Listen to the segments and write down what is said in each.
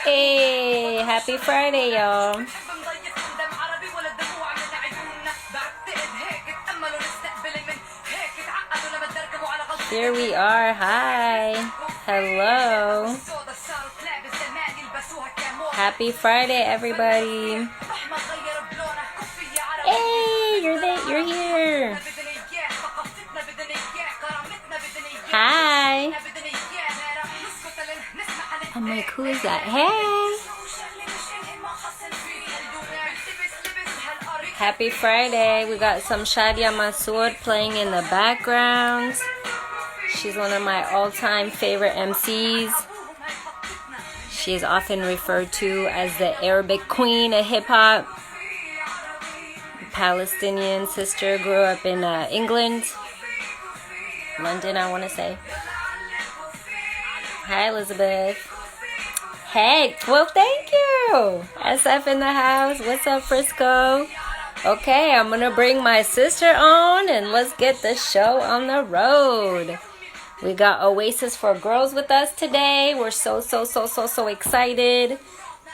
Hey, happy Friday, y'all. Here we are. Hi. Hello. Happy Friday, everybody. Hey, you're there. You're here. Hi. I'm like, who is that? Hey. Happy Friday. We got some Shadia Masood playing in the background. She's one of my all-time favorite MCs. She is often referred to as the Arabic queen of hip-hop. Palestinian sister, grew up in England. London, I want to say. Hi, Elizabeth. Hey, well, thank you. SF in the house. What's up, Frisco? Okay, I'm going to bring my sister on and let's get the show on the road. We got Oasis for Girls with us today. We're so excited.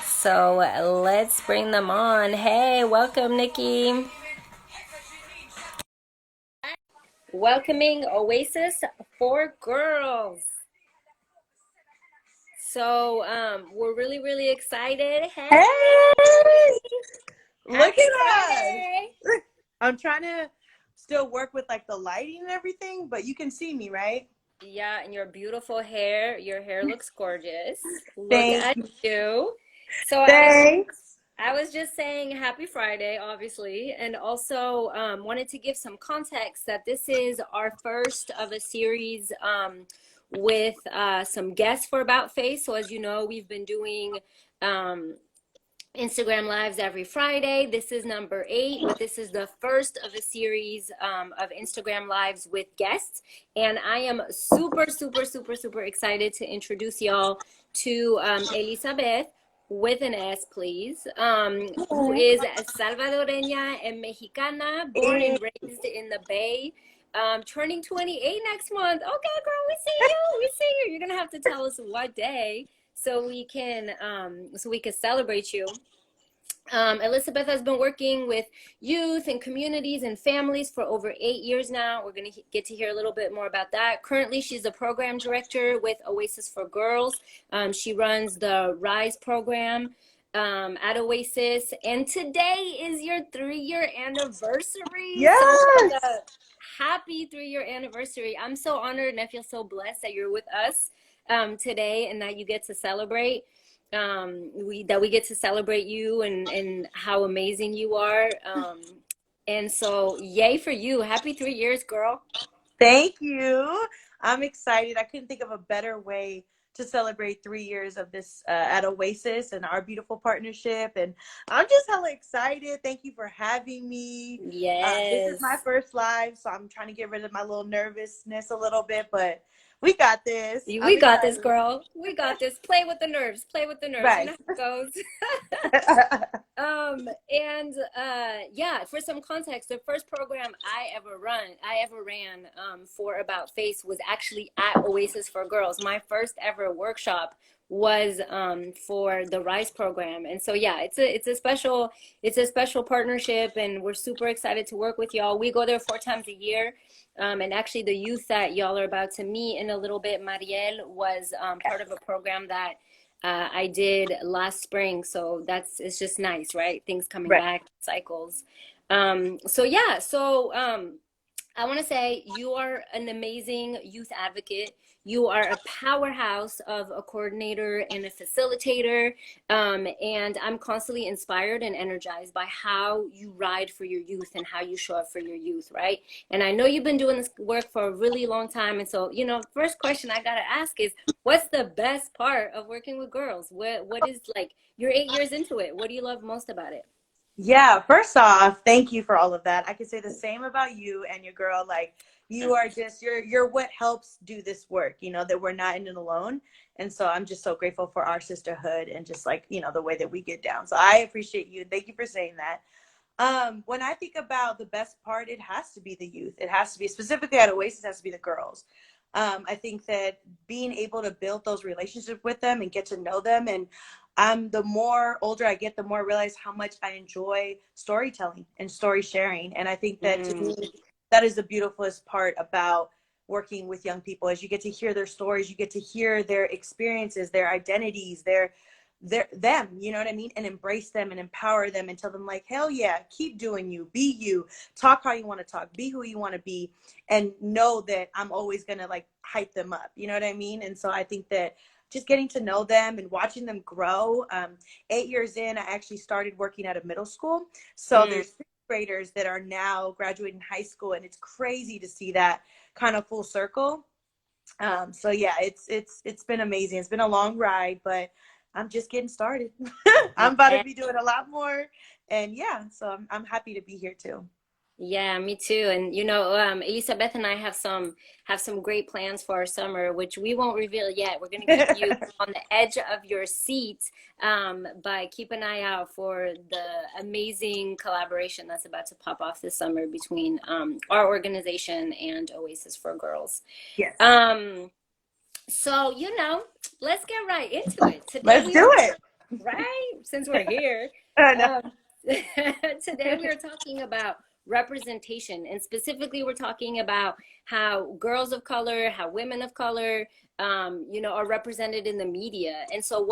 So let's bring them on. Hey, welcome, Nikki. Welcoming Oasis for Girls. So we're really excited. Hey! Look at Friday. us! I'm trying to still work with like the lighting and everything, but you can see me, right? Yeah, and your beautiful hair. Your hair looks gorgeous. Look Thank at you. So Thanks. I was just saying happy Friday, obviously, and also wanted to give some context that this is our first of a series with some guests for About Face. So as you know, we've been doing Instagram Lives every Friday. This is number 8, but this is the first of a series of Instagram Lives with guests. And I am super excited to introduce y'all to Elizabeth, with an S, please, who is Salvadoreña and Mexicana, born and raised in the Bay, turning 28 next month. Okay, girl, we see you. We see you. You're going to have to tell us what day so we can celebrate you. Elizabeth has been working with youth and communities and families for over 8 years now. We're going to get to hear a little bit more about that. Currently, she's a program director with Oasis for Girls. She runs the Rise program at Oasis. And today is your 3-year anniversary. Yes! So happy 3-year anniversary. I'm so honored and I feel so blessed that you're with us today and that you get to celebrate. We get to celebrate you and how amazing you are. And so yay for you. Happy 3 years, girl. Thank you. I'm excited. I couldn't think of a better way to celebrate 3 years of this at Oasis and our beautiful partnership. And I'm just hella excited. Thank you for having me. Yes. This is my first live, so I'm trying to get rid of my little nervousness a little bit, but we got this. We got this, girl. We got this. Play with the nerves. Play with the nerves. Right. You know how it goes. Yeah, for some context, the first program I ever ran for About Face was actually at Oasis for Girls. My first ever workshop was for the Rise program. And so yeah, it's a special partnership and we're super excited to work with y'all. We go there 4 times a year. And actually the youth that y'all are about to meet in a little bit, Mariel, was part of a program that I did last spring. So it's just nice, right? Things coming back, cycles. I want to say you are an amazing youth advocate. You are a powerhouse of a coordinator and a facilitator. And I'm constantly inspired and energized by how you ride for your youth and how you show up for your youth, right? And I know you've been doing this work for a really long time. And so, first question I got to ask is, what's the best part of working with girls? What is, like, you're 8 years into it. What do you love most about it? Yeah, first off, thank you for all of that. I can say the same about you and your girl. Like, you are just, you're what helps do this work, that we're not in it alone. And so I'm just so grateful for our sisterhood and just like, the way that we get down. So I appreciate you. Thank you for saying that. When I think about the best part, it has to be the youth. It has to be, specifically at Oasis, it has to be the girls. I think that being able to build those relationships with them and get to know them, and the more older I get, the more I realize how much I enjoy storytelling and story sharing. And I think that to me, that is the beautifulest part about working with young people, is you get to hear their stories, you get to hear their experiences, their identities, their them, you know what I mean? And embrace them and empower them and tell them like, hell yeah, keep doing you, be you, talk how you want to talk, be who you want to be, and know that I'm always gonna like hype them up, you know what I mean? And so I think that just getting to know them and watching them grow. 8 years in, I actually started working at a middle school. So there's fifth graders that are now graduating high school, and it's crazy to see that kind of full circle. So yeah, it's been amazing. It's been a long ride, but I'm just getting started. I'm about to be doing a lot more, and yeah, so I'm happy to be here too. Yeah, me too. And Elizabeth and I have some great plans for our summer, which we won't reveal yet. We're gonna keep you on the edge of your seat, but keep an eye out for the amazing collaboration that's about to pop off this summer between our organization and Oasis for Girls. Yes. So let's get right into it. Let's do it. Right, since we're here. No. Today we are talking about representation, and specifically we're talking about how girls of color, how women of color, are represented in the media. And so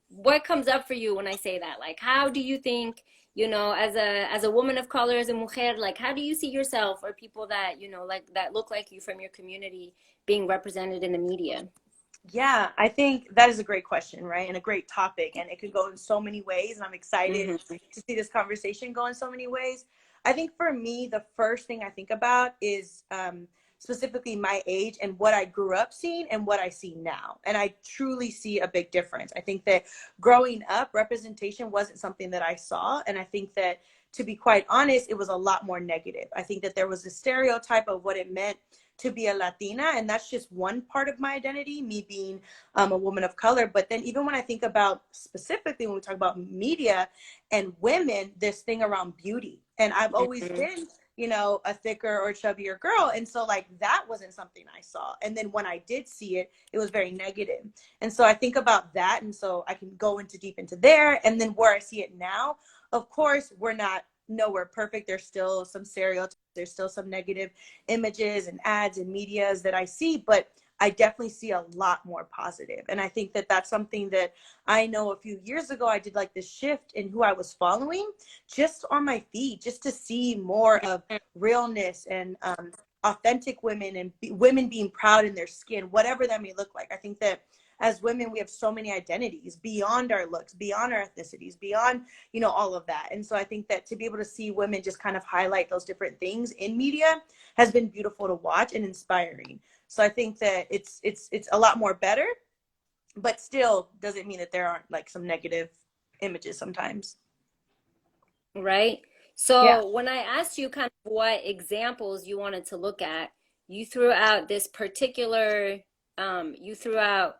what comes up for you when I say that? Like, how do you think, as a woman of color, as a mujer, like, how do you see yourself or people that, like that look like you from your community being represented in the media? Yeah, I think that is a great question, right? And a great topic, and it could go in so many ways. And I'm excited to see this conversation go in so many ways. I think for me, the first thing I think about is specifically my age and what I grew up seeing and what I see now. And I truly see a big difference. I think that growing up, representation wasn't something that I saw. And I think that, to be quite honest, it was a lot more negative. I think that there was a stereotype of what it meant to be a Latina, and that's just one part of my identity, me being a woman of color. But then even when I think about specifically when we talk about media and women, this thing around beauty, and I've always been, a thicker or chubbier girl, and so like that wasn't something I saw. And then when I did see it, it was very negative. And so I think about that, and so I can go deep into there. And then where I see it now, of course, we're not nowhere perfect. There's still some stereotypes, there's still some negative images and ads and medias that I see, but I definitely see a lot more positive. And I think that that's something that I know a few years ago, I did like this shift in who I was following just on my feed, just to see more of realness and authentic women and women being proud in their skin, whatever that may look like. I think that as women, we have so many identities beyond our looks, beyond our ethnicities, beyond, all of that. And so I think that to be able to see women just kind of highlight those different things in media has been beautiful to watch and inspiring. So I think that it's a lot more better, but still doesn't mean that there aren't like some negative images sometimes. Right. So when I asked you kind of what examples you wanted to look at, you threw out this particular, you threw out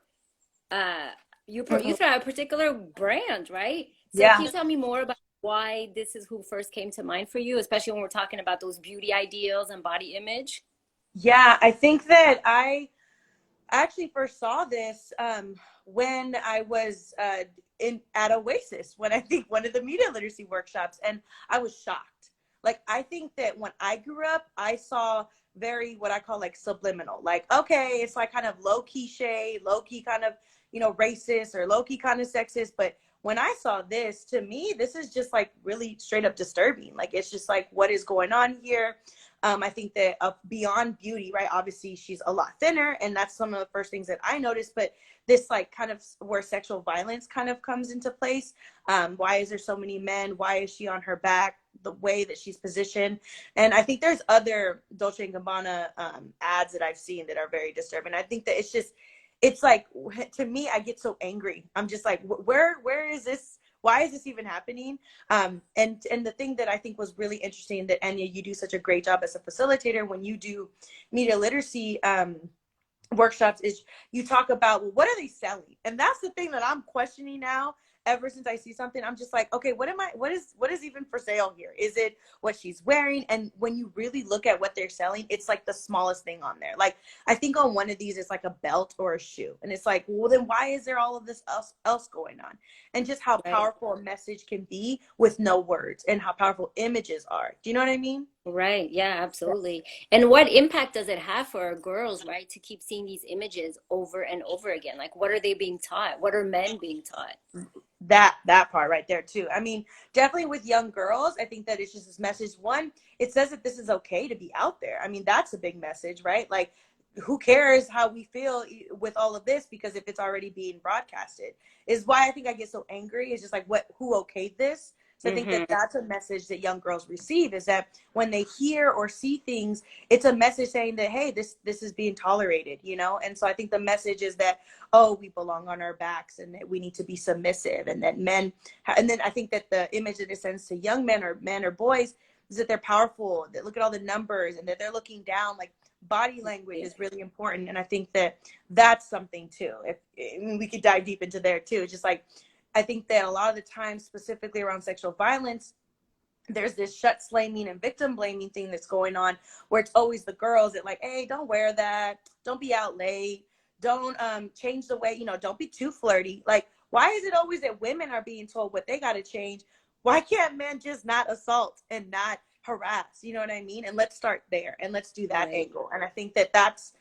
you threw out a particular brand, right? So can you tell me more about why this is who first came to mind for you, especially when we're talking about those beauty ideals and body image? Yeah, I think that I actually first saw this when I was at Oasis, when I think one of the media literacy workshops, and I was shocked. Like, I think that when I grew up, I saw very what I call like subliminal, like, okay, it's like kind of low-key shade, low-key kind of, racist or low-key kind of sexist. But when I saw this, to me, this is just like really straight up disturbing. Like, it's just like, what is going on here? I think that beyond beauty, right? Obviously, she's a lot thinner, and that's some of the first things that I noticed. But this, like, kind of where sexual violence kind of comes into place. Why is there so many men? Why is she on her back? The way that she's positioned. And I think there's other Dolce & Gabbana ads that I've seen that are very disturbing. I think that it's like, to me, I get so angry. I'm just like, where is this? Why is this even happening? And the thing that I think was really interesting that, Anya, you do such a great job as a facilitator when you do media literacy workshops, is you talk about, well, what are they selling? And that's the thing that I'm questioning now ever since I see something, I'm just like, okay, what is even for sale here? Is it what she's wearing? And when you really look at what they're selling, it's like the smallest thing on there. Like, I think on one of these, it's like a belt or a shoe. And it's like, well, then why is there all of this else going on? And just how Right. powerful a message can be with no words, and how powerful images are. Do you know what I mean? Right. Yeah, absolutely. And what impact does it have for our girls, right, to keep seeing these images over and over again? Like, what are they being taught? What are men being taught? That part right there too. I mean, definitely with young girls, I think that it's just this message. One, it says that this is okay to be out there. I mean, that's a big message, right? Like, who cares how we feel with all of this, because if it's already being broadcasted, is why I think I get so angry. It's just like, who okayed this? So I think that Hmm. that's a message that young girls receive, is that when they hear or see things, it's a message saying that, hey, this is being tolerated, you know? And so I think the message is that, oh, we belong on our backs, and that we need to be submissive, and that men, and then I think that the image that it sends to young men or boys is that they're powerful, that look at all the numbers, and that they're looking down. Like, body language is really important. And I think that that's something too. If I mean, we could dive deep into there too. It's just like, I think that a lot of the time, specifically around sexual violence, there's this shut slaming and victim blaming thing that's going on, where it's always the girls that, like, hey, don't wear that, don't be out late, don't change the way, don't be too flirty. Like, why is it always that women are being told what they got to change? Why can't men just not assault and not harass? You know what I mean? And let's start there, and let's do that Right. angle. And I think that that's,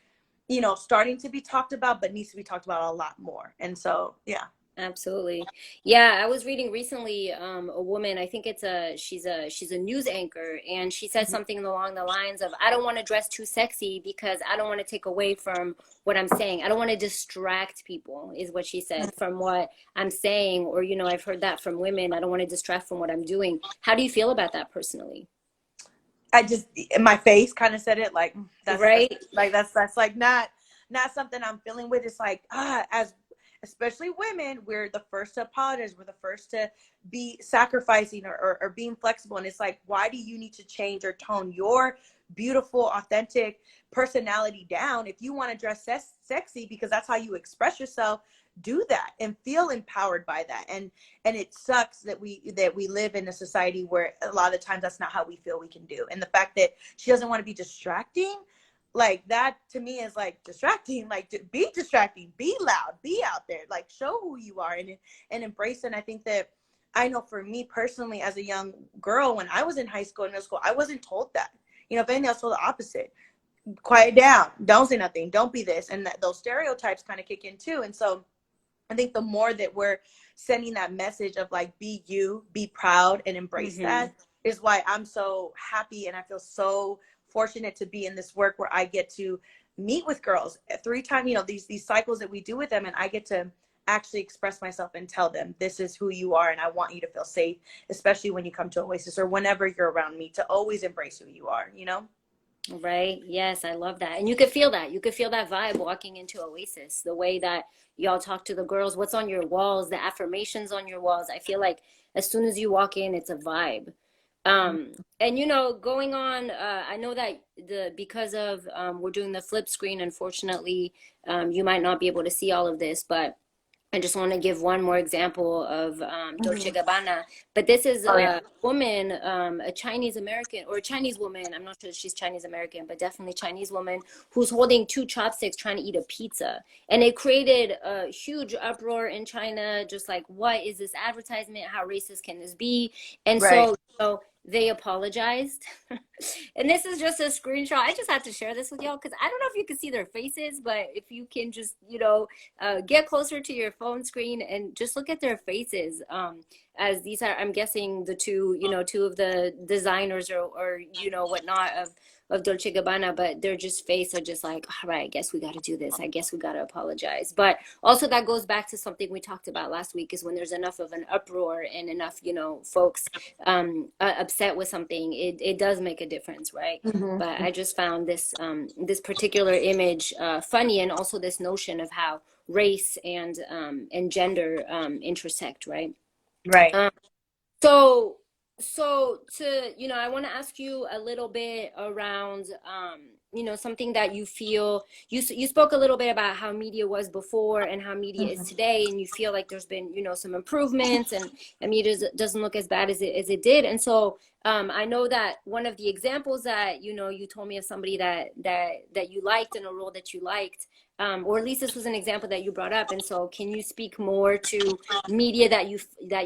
starting to be talked about, but needs to be talked about a lot more. And so, yeah. Absolutely. Yeah, I was reading recently a woman, I think she's a news anchor, and she said something along the lines of, I don't want to dress too sexy because I don't want to take away from what I'm saying. I don't want to distract people, is what she said, from what I'm saying. Or, I've heard that from women. I don't want to distract from what I'm doing. How do you feel about that personally? I just, my face kind of said it, like, that's Right? like, that's like not something I'm feeling with. It's like, as especially women, we're the first to apologize, we're the first to be sacrificing, or being flexible. And it's like, why do you need to change or tone your beautiful, authentic personality down? If you want to dress sexy because that's how you express yourself, do that and feel empowered by that. And it sucks that we live in a society where a lot of times that's not how we feel we can do. And the fact that she doesn't want to be distracting, like, that to me is like distracting. Like, be distracting, be loud, be out there, like, show who you are, and embrace it. And I think that, I know for me personally, as a young girl, when I was in high school and middle school, I wasn't told that. If anything, I was told the opposite. Quiet down, don't say nothing, don't be this. And those stereotypes kind of kick in too. And so I think the more that we're sending that message of, like, be you, be proud, and embrace Hmm. that, is why I'm so happy, and I feel so fortunate to be in this work where I get to meet with girls 3 times, these cycles that we do with them, and I get to actually express myself and tell them, this is who you are, and I want you to feel safe, especially when you come to Oasis or whenever you're around me, to always embrace who you are. Right. Yes, I love that. And you could feel that. You could feel that vibe walking into Oasis, the way that y'all talk to the girls, what's on your walls, the affirmations on your walls. I feel like as soon as you walk in, it's a vibe. And going on, I know that because of we're doing the flip screen, unfortunately, you might not be able to see all of this, but I just want to give one more example of Dolce Mm-hmm. Gabbana. But this is Oh yeah. a woman, a Chinese American, or a Chinese woman. I'm not sure if she's Chinese American, but definitely Chinese woman, who's holding 2 chopsticks trying to eat a pizza. And it created a huge uproar in China, just like, what is this advertisement? How racist can this be? And Right. so they apologized. And this is just a screenshot. I just had to share this with y'all because I don't know if you can see their faces, but if you can just, get closer to your phone screen and just look at their faces. As these are, I'm guessing, the two of the designers or whatnot of Dolce Gabbana, but their just face are just like, all right, I guess we got to do this. I guess we got to apologize. But also that goes back to something we talked about last week, is when there's enough of an uproar and enough, folks upset with something, it does make a difference, right? But Mm-hmm. I just found this particular image funny, and also this notion of how race and gender intersect, right? Right. Um, so I want to ask you a little bit around something that you feel, you spoke a little bit about how media was before and how media is today, and you feel like there's been, some improvements, and media doesn't look as bad as it did. And so I know that one of the examples that, you told me of somebody that you liked in a role that you liked, or at least this was an example that you brought up. And so can you speak more to media that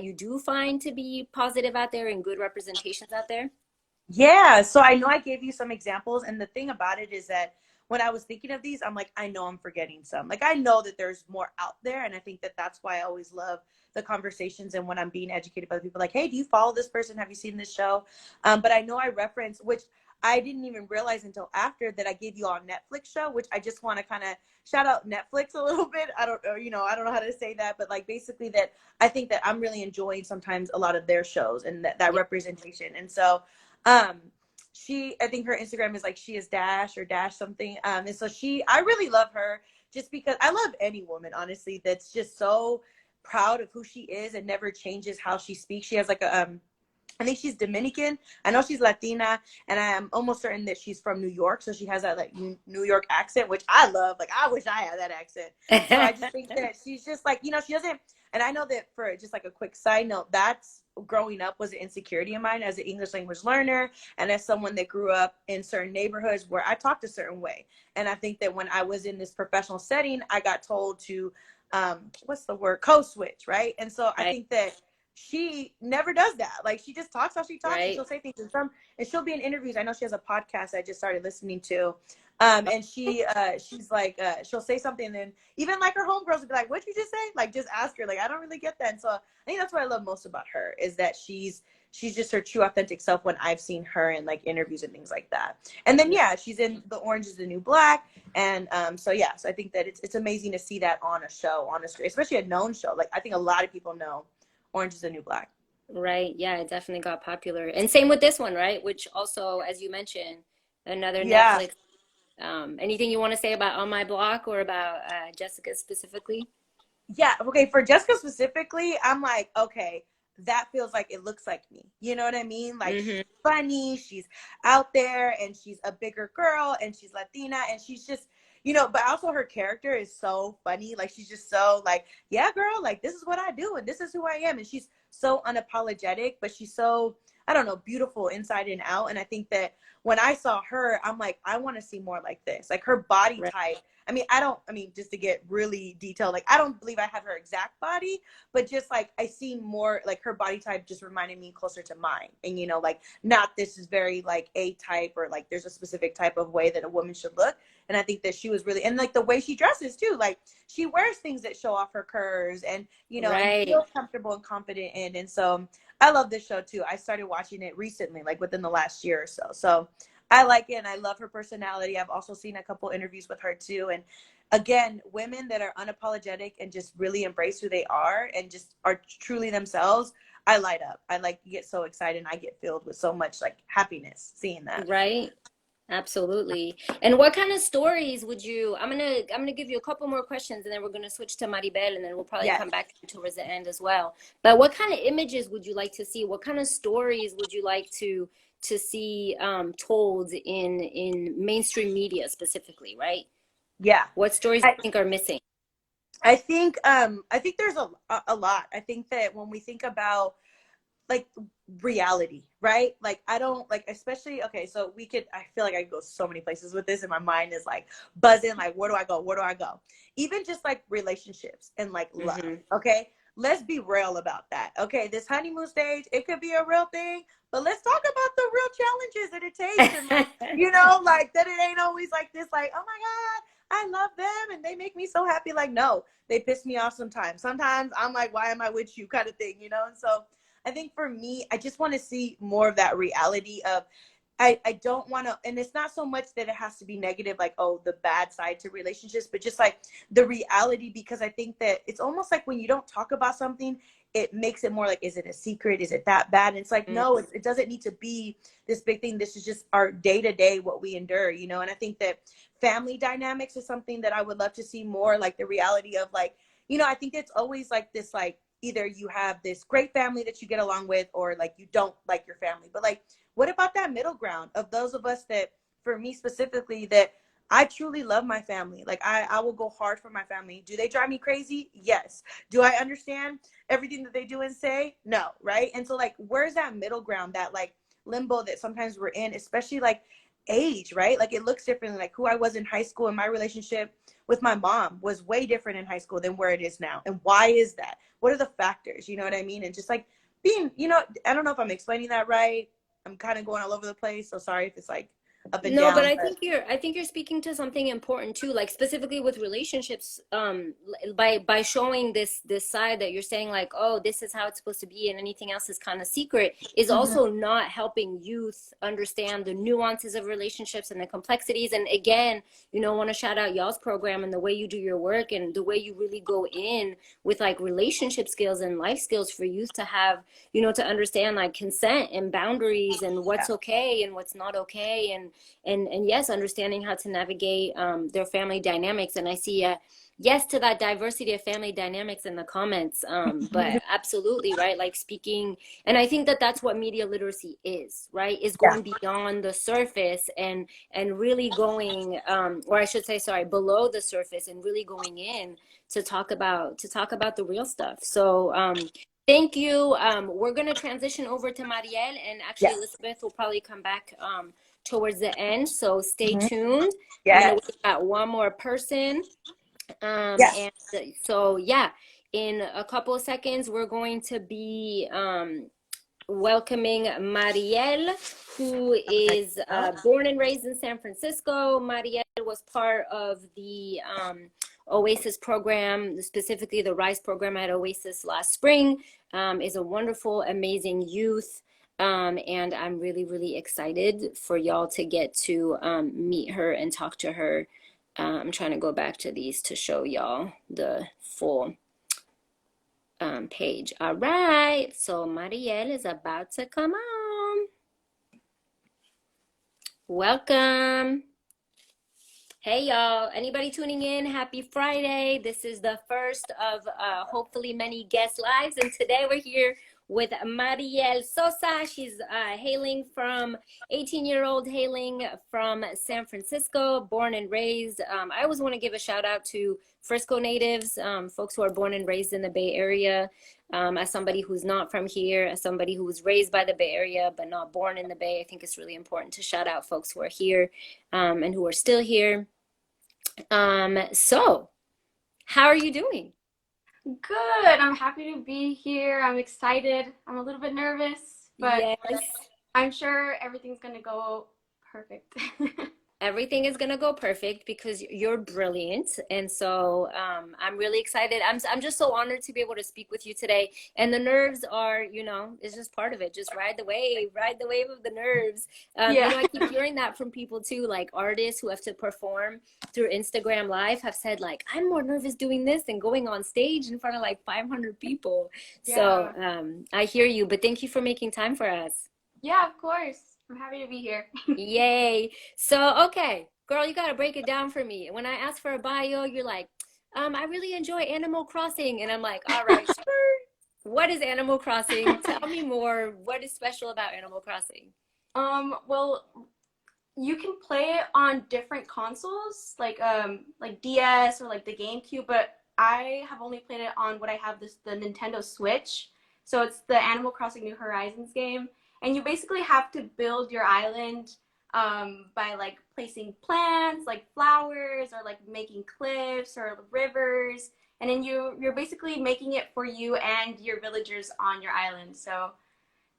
you do find to be positive out there and good representations out there? Yeah, so I know I gave you some examples, and the thing about it is that when I was thinking of these, I'm like, I know I'm forgetting some. Like, I know that there's more out there, and I think that that's why I always love the conversations and when I'm being educated by the people, like, hey, do you follow this person? Have you seen this show? But I know I reference, which I didn't even realize until after, that I gave you all Netflix show, which I just want to kind of shout out Netflix a little bit. I don't know how to say that, but like basically that I think that I'm really enjoying sometimes a lot of their shows and that representation. And so I think her Instagram is like, she is dash or dash something. And so I really love her just because I love any woman, honestly, that's just so proud of who she is and never changes how she speaks. She has like I think she's Dominican. I know she's Latina, and I am almost certain that she's from New York. So she has that like New York accent, which I love. Like, I wish I had that accent. So I just think that she's just like, she doesn't. And I know that, for just like a quick side note, that's growing up was an insecurity of mine as an English language learner and as someone that grew up in certain neighborhoods where I talked a certain way. And I think that when I was in this professional setting, I got told to, what's the word? Code switch, right? And so I think that she never does that. Like, she just talks how she talks, and she'll say things, and she'll be in interviews. I know she has a podcast I just started listening to. And she's like, she'll say something, and then even like her homegirls will be like, what'd you just say? Like, just ask her. Like, I don't really get that. And so I think that's what I love most about her, is that she's just her true authentic self when I've seen her in like interviews and things like that. And then, yeah, she's in The Orange is the New Black. And so I think that it's amazing to see that on a show, on a screen, especially a known show. Like, I think a lot of people know Orange is the New Black. Right. Yeah, it definitely got popular. And same with this one, right? Which also, as you mentioned, another Netflix. Anything you want to say about On My Block or about Jessica specifically? Yeah. Okay. For Jessica specifically, I'm like, okay, that feels like it looks like me. You know what I mean? Like, she's funny, she's out there, and she's a bigger girl, and she's Latina, and she's just, but also her character is so funny. Like, she's just so like, yeah, girl, like, this is what I do, and this is who I am. And she's so unapologetic, but she's so, I don't know, beautiful inside and out. And I think that when I saw her, I'm like, I want to see more like this. Like, her body type. Just to get really detailed, like, I don't believe I have her exact body, but just like, I see more like her body type just reminded me closer to mine. And, like, not this is very like A type, or like there's a specific type of way that a woman should look. And I think that she was really, and like the way she dresses too, like, she wears things that show off her curves and, and feels comfortable and confident in. And so I love this show too. I started watching it recently, like within the last year or so. So I like it, and I love her personality. I've also seen a couple interviews with her too. And again, women that are unapologetic and just really embrace who they are and just are truly themselves, I light up. I like get so excited, and I get filled with so much like happiness seeing that. Right. Absolutely. And what kind of stories would you, I'm gonna give you a couple more questions, and then we're gonna switch to Maribel, and then we'll probably come back towards the end as well. But what kind of images would you like to see? What kind of stories would you like to see told in mainstream media specifically, right? Yeah. What stories do you think are missing? I think there's a lot. I think that when we think about like reality, right? Like, I don't like, especially, okay, so I feel like I could go so many places with this, and my mind is like buzzing, like, where do I go? Even just like relationships and like love. Okay. Let's be real about that. Okay. This honeymoon stage, it could be a real thing, but let's talk about the real challenges that it takes. And like, like that it ain't always like this, like, oh my God, I love them and they make me so happy. Like, no, they piss me off sometimes. Sometimes I'm like, why am I with you, kind of thing, And so I think for me, I just want to see more of that reality of, I don't want to, and it's not so much that it has to be negative, like, oh, the bad side to relationships, but just like the reality, because I think that it's almost like when you don't talk about something, it makes it more like, is it a secret? Is it that bad? And it's like, no, it doesn't need to be this big thing. This is just our day-to-day, what we endure, And I think that family dynamics is something that I would love to see more, like the reality of like, I think it's always like this, like, either you have this great family that you get along with, or like you don't like your family. But like, what about that middle ground of those of us that for me specifically that I truly love my family. Like I will go hard for my family. Do they drive me crazy? Yes. Do I understand everything that they do and say? No, right? And so like where's that middle ground, that like limbo that sometimes we're in, especially like age, right? Like it looks different. Like who I was in high school and my relationship with my mom was way different in high school than where it is now. And why is that? What are the factors? You know what I mean? And just like being, you know, I don't know if I'm explaining that right. I'm kind of going all over the place. So sorry if it's like up and No, down. but I think you're speaking to something important too, like specifically with relationships, by showing this side that you're saying like, oh, this is how it's supposed to be and anything else is kind of secret, is also not helping youth understand the nuances of relationships and the complexities. And again, you know, want to shout out y'all's program and the way you do your work and the way you really go in with like relationship skills and life skills for youth to have, you know, to understand like consent and boundaries and what's okay and what's not okay, and yes, understanding how to navigate their family dynamics. And I see a yes to that diversity of family dynamics in the comments, but absolutely, right, like speaking. And I think that that's what media literacy is, right, is going beyond the surface and really going, or I should say, sorry, below the surface, and really going in to talk about the real stuff. So thank you. We're going to transition over to Marielle, and actually Elizabeth will probably come back towards the end, so stay tuned. I'm gonna wait about one more person, and so yeah, in a couple of seconds we're going to be welcoming Marielle, who is born and raised in San Francisco. Marielle was part of the Oasis program, specifically the RISE program at Oasis last spring. Is a wonderful, amazing youth. And I'm really, really excited for y'all to get to meet her and talk to her. I'm trying to go back to these to show y'all the full page. All right, so Marielle is about to come on. Welcome. Hey y'all, anybody tuning in, happy Friday. This is the first of hopefully many guest lives, and today we're here with Marielle Sosa. She's 18-year-old hailing from San Francisco, born and raised. I always want to give a shout out to Frisco natives, folks who are born and raised in the Bay Area. As somebody who's not from here, as somebody who was raised by the Bay Area but not born in the Bay, I think it's really important to shout out folks who are here and who are still here. So how are you doing? Good. I'm happy to be here. I'm excited. I'm a little bit nervous, but yes, I'm sure everything's going to go perfect. Everything is gonna go perfect because you're brilliant, and so I'm really excited. I'm just so honored to be able to speak with you today. And the nerves are, you know, it's just part of it. Just ride the wave of the nerves. You know, I keep hearing that from people too, like artists who have to perform through Instagram Live have said like, I'm more nervous doing this than going on stage in front of like 500 people. So I hear you, but thank you for making time for us. Yeah, of course. I'm happy to be here. Yay. So, okay, girl, you got to break it down for me. When I ask for a bio, you're like, I really enjoy Animal Crossing. And I'm like, all right, sure. What is Animal Crossing? Tell me more. What is special about Animal Crossing? Well, you can play it on different consoles, like DS or like the GameCube, but I have only played it on what I have the Nintendo Switch. So it's the Animal Crossing New Horizons game. And you basically have to build your island by like placing plants, like flowers, or like making cliffs or rivers. And then you're basically making it for you and your villagers on your island. So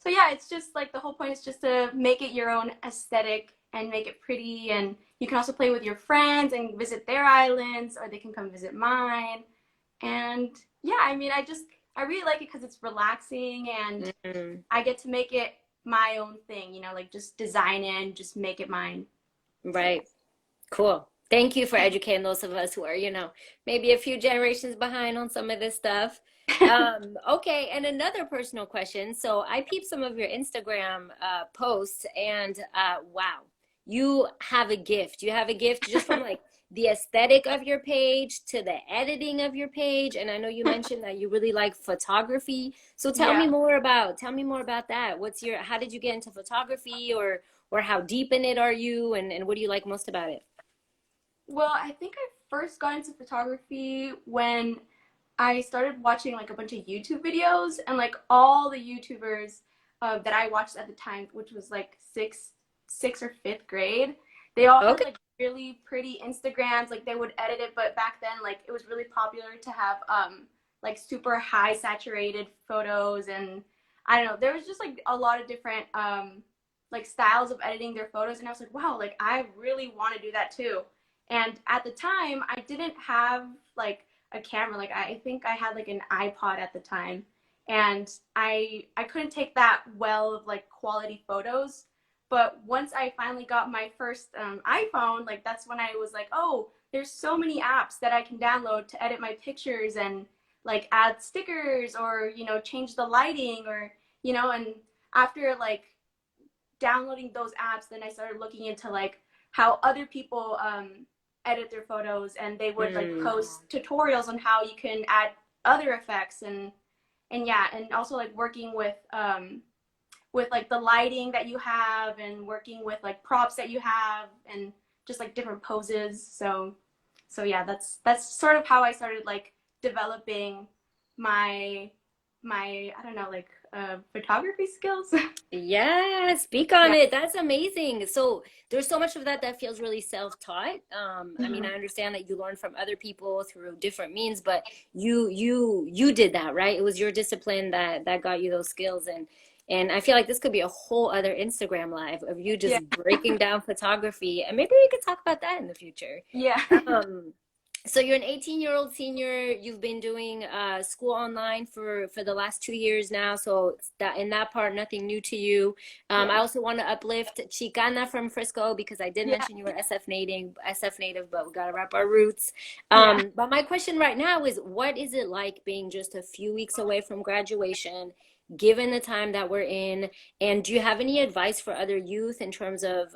yeah, it's just like the whole point is just to make it your own aesthetic and make it pretty. And you can also play with your friends and visit their islands, or they can come visit mine. And yeah, I mean, I really like it because it's relaxing, and I get to make it my own thing, you know, like just design it and just make it mine. Right. Cool. Thank you for educating those of us who are, you know, maybe a few generations behind on some of this stuff. Okay, and another personal question. So I peeped some of your Instagram posts, and wow, you have a gift. You have a gift just from like the aesthetic of your page to the editing of your page. And I know you mentioned that you really like photography. So tell me more about that. How did you get into photography, or or how deep in it are you, and what do you like most about it? Well, I think I first got into photography when I started watching like a bunch of YouTube videos, and like all the YouTubers that I watched at the time, which was like sixth or fifth grade, they all had Okay. like really pretty Instagrams. Like they would edit it, but back then like it was really popular to have like super high saturated photos, and I don't know, there was just like a lot of different like styles of editing their photos, and I was like, wow, like I really want to do that too. And at the time, I didn't have like a camera. Like I think I had like an iPod at the time, and I couldn't take that well of like quality photos. But once I finally got my first iPhone, like that's when I was like, oh, there's so many apps that I can download to edit my pictures and like add stickers or change the lighting or and after like downloading those apps, then I started looking into like how other people edit their photos, and they would like post tutorials on how you can add other effects and yeah, and also like working with like the lighting that you have and working with like props that you have and just like different poses. So yeah, that's sort of how I started like developing my I don't know, like photography skills. Yeah, speak on Yeah. it. That's amazing. So there's so much of that that feels really self-taught. I mean, I Mhm. understand that you learn from other people through different means, but you did that, right? It was your discipline that got you those skills, and I feel like this could be a whole other Instagram live of you Yeah. just breaking down photography, and maybe we could talk about that in the future. Yeah. Um, so you're an 18-year-old senior. You've been doing school online for the last 2 years now. So that in that part, nothing new to you. Yeah. I also want to uplift Chicana from Frisco because I did Yeah. mention you were SF native, but we gotta wrap our roots. Yeah. But my question right now is, what is it like being just a few weeks away from graduation, given the time that we're in? And do you have any advice for other youth in terms of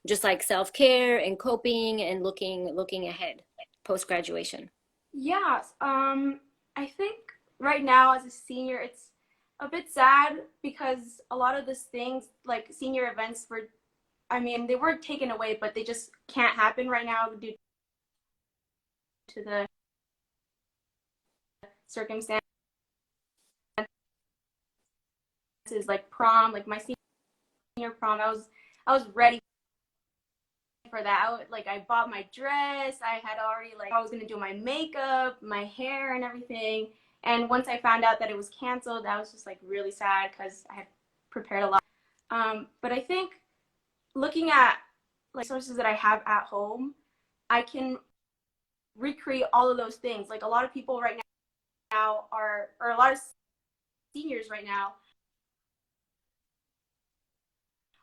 just like self-care and coping and looking ahead post graduation? Yeah. I think right now as a senior, it's a bit sad because a lot of these things, like senior events, were, I mean, they weren't taken away, but they just can't happen right now due to the circumstances. Like prom, like my senior prom, I was ready for that. Like I bought my dress. I had already like I was gonna do my makeup, my hair, and everything. And once I found out that it was canceled, I was just like really sad because I had prepared a lot. But I think looking at like sources that I have at home, I can recreate all of those things. Like a lot of people right now or a lot of seniors right now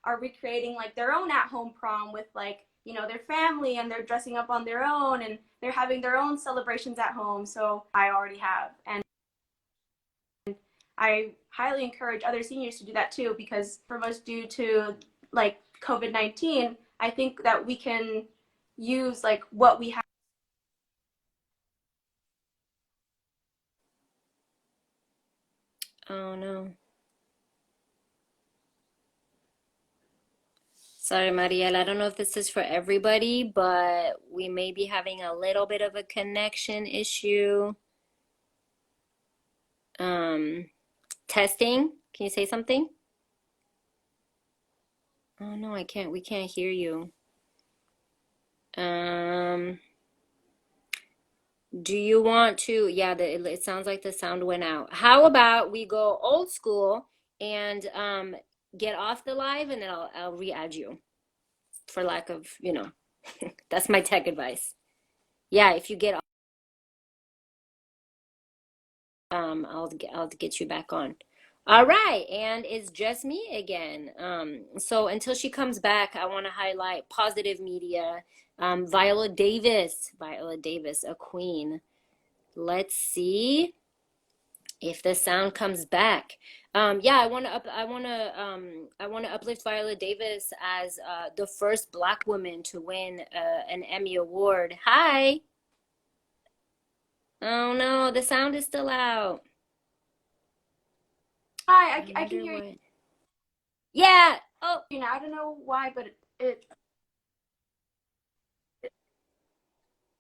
are recreating like their own at-home prom with like their family, and they're dressing up on their own and they're having their own celebrations at home. So I already have, and I highly encourage other seniors to do that too, because for most due to like COVID-19, I think that we can use like what we have. Oh no. Sorry, Mariel. I don't know if this is for everybody, but we may be having a little bit of a connection issue. Um, Testing. Can you say something? Oh no, I can't. We can't hear you. Um, do you want to? Yeah, it sounds like the sound went out. How about we go old school and get off the live, and then I'll re-add you for lack of, that's my tech advice. Yeah, if you get I'll get you back on. All right, and it's just me again. So until she comes back, I want to highlight positive media. Viola Davis, a queen. Let's see if the sound comes back. Yeah, I want to uplift Viola Davis as the first Black woman to win an Emmy Award. Hi. Oh no, the sound is still out. Hi, I I can wonder hear you. what. Yeah. Oh, You know, I don't know why, but it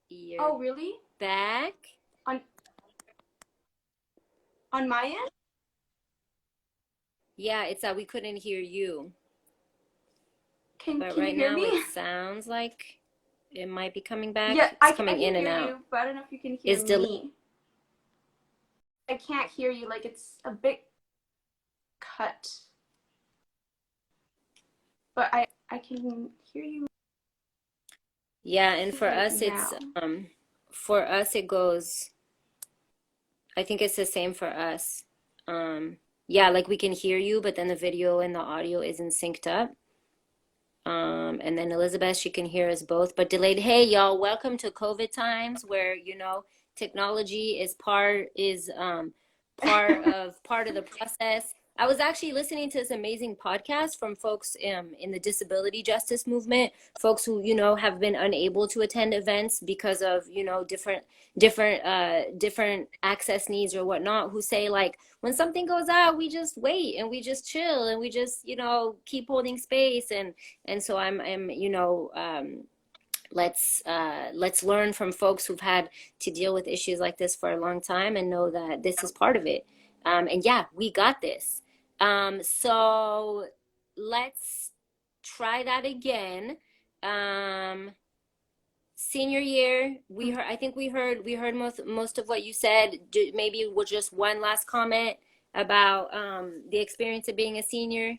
you're oh, really? back. On my end? Yeah, it's that we couldn't hear you. But Can you right hear now me? it sounds like it might be coming Yeah, back. It's I coming can in and hear out. you, but I don't know if you can hear It's delayed. me. I can't hear you. Like it's a bit cut, but I can hear you Yeah, and right now. for us it goes, I think it's the same for us. Yeah, like we can hear you, but then the video and the audio isn't synced up. And then Elizabeth, she can hear us both, but delayed. Hey, y'all, welcome to COVID times where, technology is part of the process. I was actually listening to this amazing podcast from folks in the disability justice movement, folks who, have been unable to attend events because of, different access needs or whatnot, who say like, when something goes out, we just wait and we just chill and we just, keep holding space. And so I'm let's learn from folks who've had to deal with issues like this for a long time and know that this is part of it. And yeah, we got this. So let's try that again. Senior year, I think we heard most of what you said. Maybe with just one last comment about the experience of being a senior.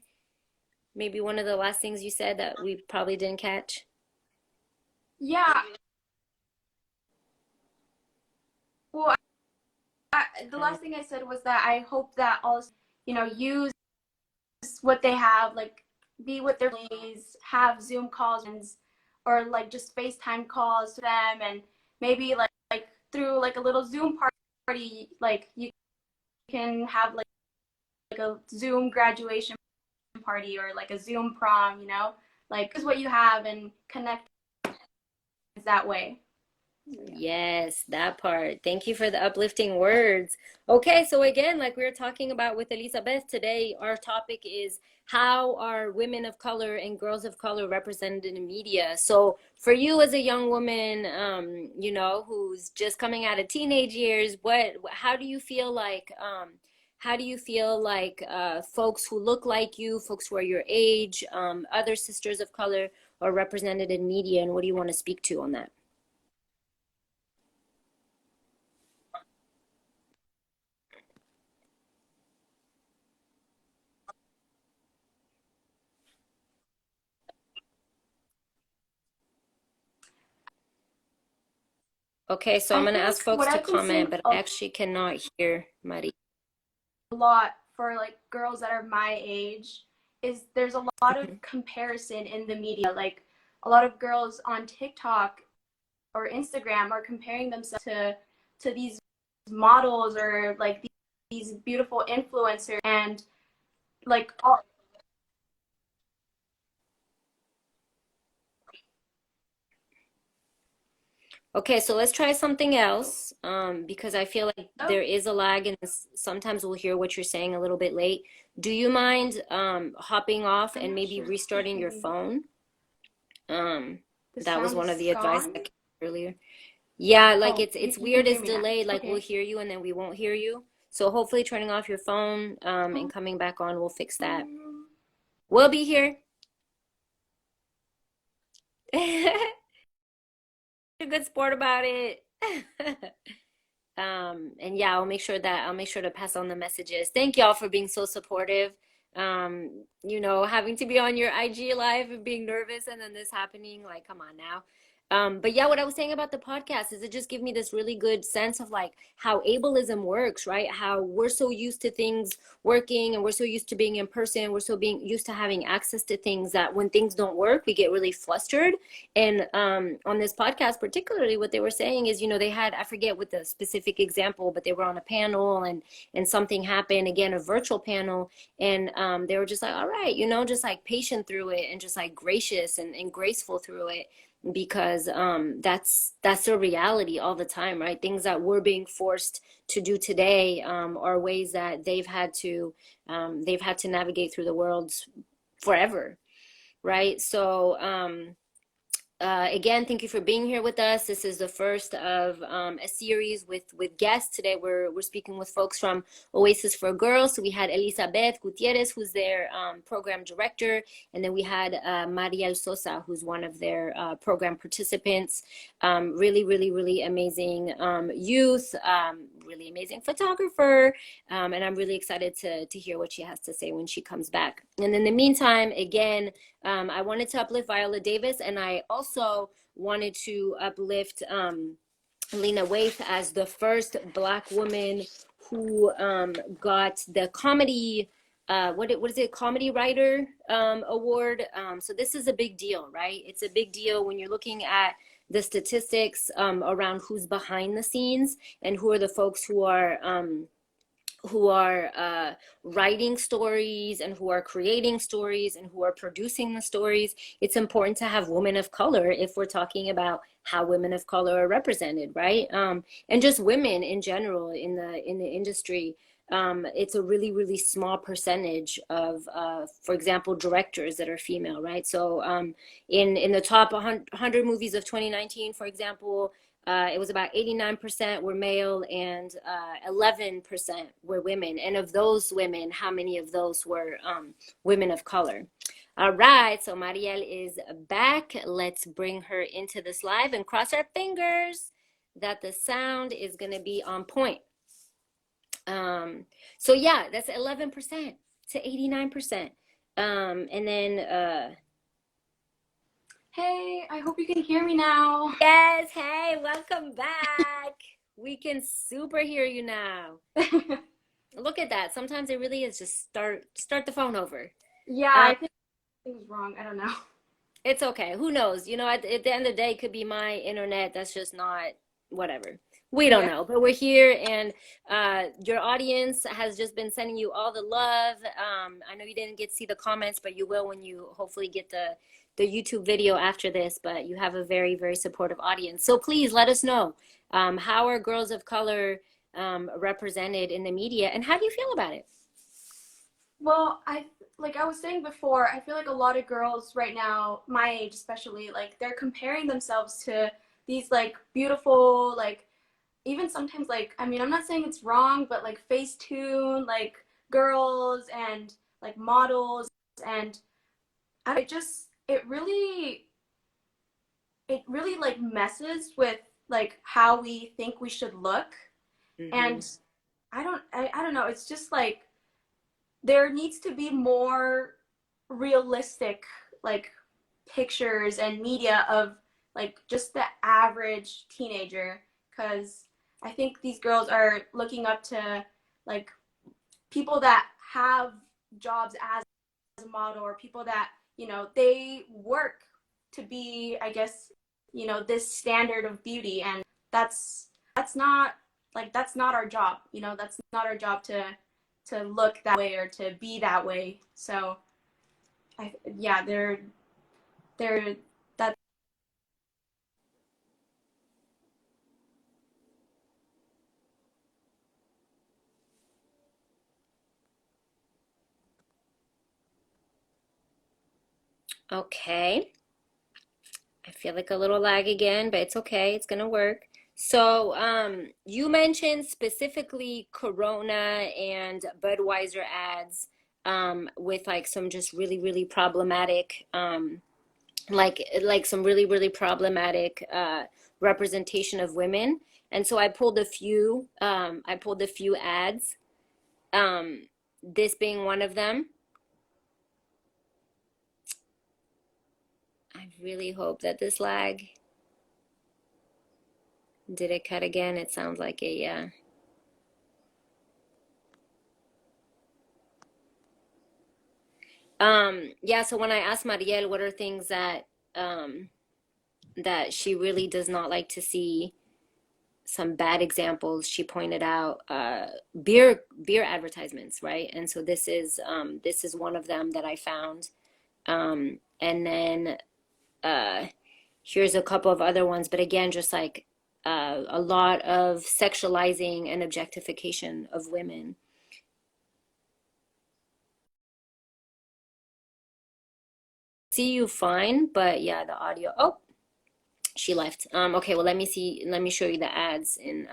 Maybe one of the last things you said that we probably didn't catch. Yeah. Well, the last thing I said was that I hope that all, use what they have, like be with their families, have Zoom calls or like just FaceTime calls to them, and maybe like through like a little Zoom party, like you can have like a Zoom graduation party or like a Zoom prom, like is what you have and connect that way. Yes, that part. Thank you for the uplifting words. Okay, so again, like we were talking about with Elizabeth today, our topic is how are women of color and girls of color represented in media? So for you as a young woman, who's just coming out of teenage years, how do you feel like folks who look like you, folks who are your age, other sisters of color are represented in media, and what do you want to speak to on that? Okay, so I'm I gonna think ask folks what to I've been comment, seeing but I a actually cannot hear Marie. lot for like girls that are my age is there's a lot of Mhm. comparison in the media. Like a lot of girls on TikTok or Instagram are comparing themselves to these models or like these beautiful influencers, and like all, Okay, so let's try something else, because I feel like oh, there is a lag and sometimes we'll hear what you're saying a little bit late. Do you mind hopping off I'm and not maybe sure if you restarting can your phone? Um, the that was sound one of is the advice I gone. gave earlier. Yeah, like Oh, it's you can weird, hear it's me now. delayed, like we'll Okay. hear you and then we won't hear you. So hopefully turning off your phone and coming back on will fix that. We'll be here. A good sport about it. And yeah, I'll make sure to pass on the messages. Thank y'all for being so supportive. Having to be on your IG live and being nervous and then this happening, like, come on now. But yeah, what I was saying about the podcast is it just gave me this really good sense of like how ableism works, right? How we're so used to things working and we're so used to being in person, we're so being used to having access to things that when things don't work, we get really flustered. And on this podcast, particularly, what they were saying is, they had, I forget what the specific example, but they were on a panel and something happened, again, a virtual panel. And they were just like, all right, just like patient through it and just like gracious and graceful through it. Because that's the reality all the time, right? Things that we're being forced to do today are ways that they've had to navigate through the world forever, right? So again, thank you for being here with us. This is the first of a series with guests. Today we're speaking with folks from Oasis for Girls. So we had Elizabeth Gutierrez, who's their program director, and then we had Mariel Sosa, who's one of their program participants. Really, really, really amazing youth, really amazing photographer, and I'm really excited to hear what she has to say when she comes back. And in the meantime, again, I wanted to uplift Viola Davis, and I also wanted to uplift Lena Waithe as the first Black woman who got the comedy, what is it, Comedy Writer Award. So this is a big deal, right? It's a big deal when you're looking at the statistics around who's behind the scenes and who are the folks who are writing stories and who are creating stories and who are producing the stories. It's important to have women of color if we're talking about how women of color are represented, right? And just women in general in the industry. It's a really, really small percentage of, for example, directors that are female, right? So in the top 100 movies of 2019, for example, it was about 89% were male and 11% were women. And of those women, how many of those were women of color? All right, so Mariel is back. Let's bring her into this live and cross our fingers that the sound is going to be on point. So yeah, that's 11% to 89%. And then Hey, I hope you can hear me now. yes, hey, welcome back. We can super hear you now. Look at that. Sometimes it really is just start the phone over. Yeah, I think it was wrong. I don't know. It's okay. Who knows? You know, at the end of the day, it could be my internet. That's just not whatever. We don't know, but we're here, and your audience has just been sending you all the love. I know you didn't get to see the comments, but you will when you hopefully get the YouTube video after this. But you have a very, very supportive audience. So please let us know, how are girls of color represented in the media, and how do you feel about it? Well, like I was saying before, I feel like a lot of girls right now, my age especially, like they're comparing themselves to these like beautiful, like even sometimes like, I mean, I'm not saying it's wrong, but like Facetune, like girls and like models, and it really like messes with like how we think we should look. Mm-hmm. And I don't know, it's just like there needs to be more realistic like pictures and media of like just the average teenager, because I think these girls are looking up to like people that have jobs as a model, or people that, you know, they work to be, I guess, you know, this standard of beauty, and that's not our job, you know, that's not our job to look that way or to be that way. So yeah, they're that. Okay. I feel like a little lag again, but it's okay. It's gonna work. So, you mentioned specifically Corona and Budweiser ads, with like some just really, really problematic, like some really, really problematic representation of women. And so I pulled a few ads, this being one of them. I really hope that this lag, did it cut again? It sounds like it, yeah. Yeah, so when I asked Mariel what are things that that she really does not like to see, some bad examples, she pointed out beer advertisements, right? And so this is one of them that I found. And then here's a couple of other ones, but again, just like a lot of sexualizing and objectification of women. see you fine, but yeah, the audio. Oh, she left. Okay, well, let me show you the ads in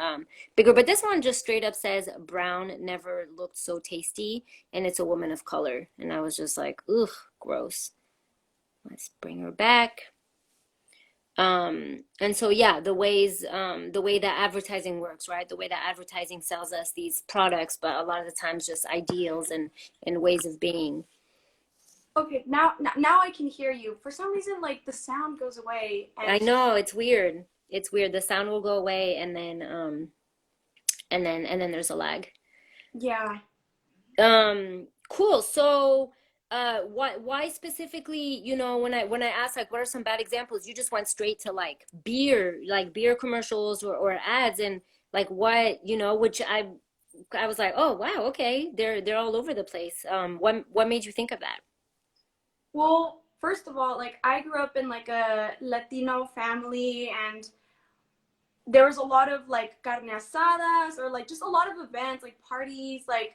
bigger. But this one just straight up says brown never looked so tasty, and it's a woman of color. And I was just like, ugh, gross. Let's bring her back. And so yeah, the way that advertising works, right? The way that advertising sells us these products, but a lot of the times just ideals and ways of being. Okay, now I can hear you. For some reason, like the sound goes away, I and know, it's weird. It's weird. The sound will go away and then there's a lag. yeah. Cool. So, why specifically, you know, when I asked like what are some bad examples, you just went straight to like beer commercials or ads and like what, you know, which I was like, "Oh, wow, okay. They're all over the place." What made you think of that? Well, first of all, like I grew up in like a Latino family, and there was a lot of like carne asadas or like just a lot of events, like parties, like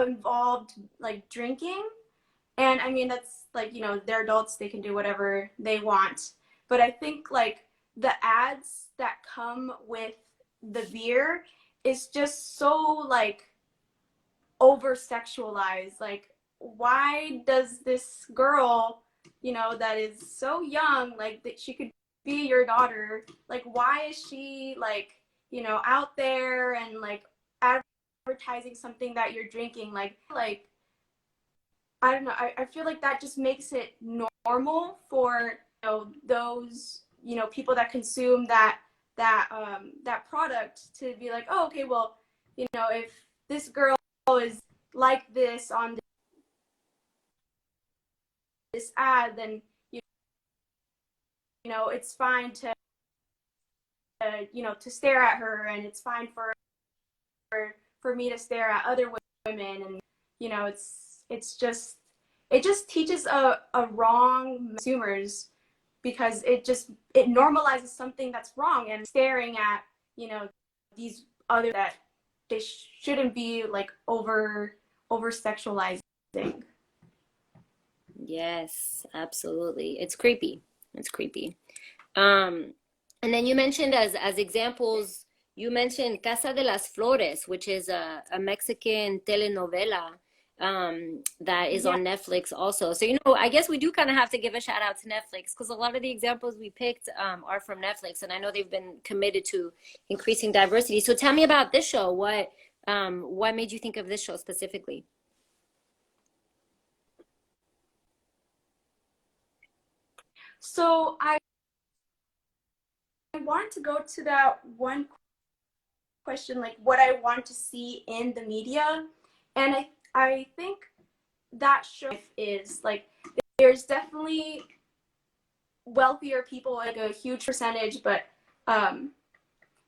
involved like drinking. And I mean, that's like, you know, they're adults, they can do whatever they want. But I think like the ads that come with the beer is just so like over sexualized. Like, why does this girl, you know, that is so young, like that she could be your daughter, like, why is she like, you know, out there and like advertising something that you're drinking? Like, I don't know. I feel like that just makes it normal for, you know, those, you know, people that consume that product to be like, oh, okay, well, you know, if this girl is like this on this ad, then you know it's fine to you know to stare at her, and it's fine for me to stare at other women, and you know it's just it just teaches a wrong consumers, because it normalizes something that's wrong, and staring at, you know, these other that they shouldn't be like over sexualizing. Yes, absolutely. It's creepy. It's creepy. Um, and then you mentioned as examples, you mentioned Casa de las Flores, which is a Mexican telenovela that is Yeah. on Netflix also. So, you know, I guess we do kind of have to give a shout out to Netflix because a lot of the examples we picked are from Netflix, and I know they've been committed to increasing diversity. So tell me about this show. What made you think of this show specifically? So I wanted to go to that one question, like what I want to see in the media, and I think that show is like there's definitely wealthier people, like a huge percentage, um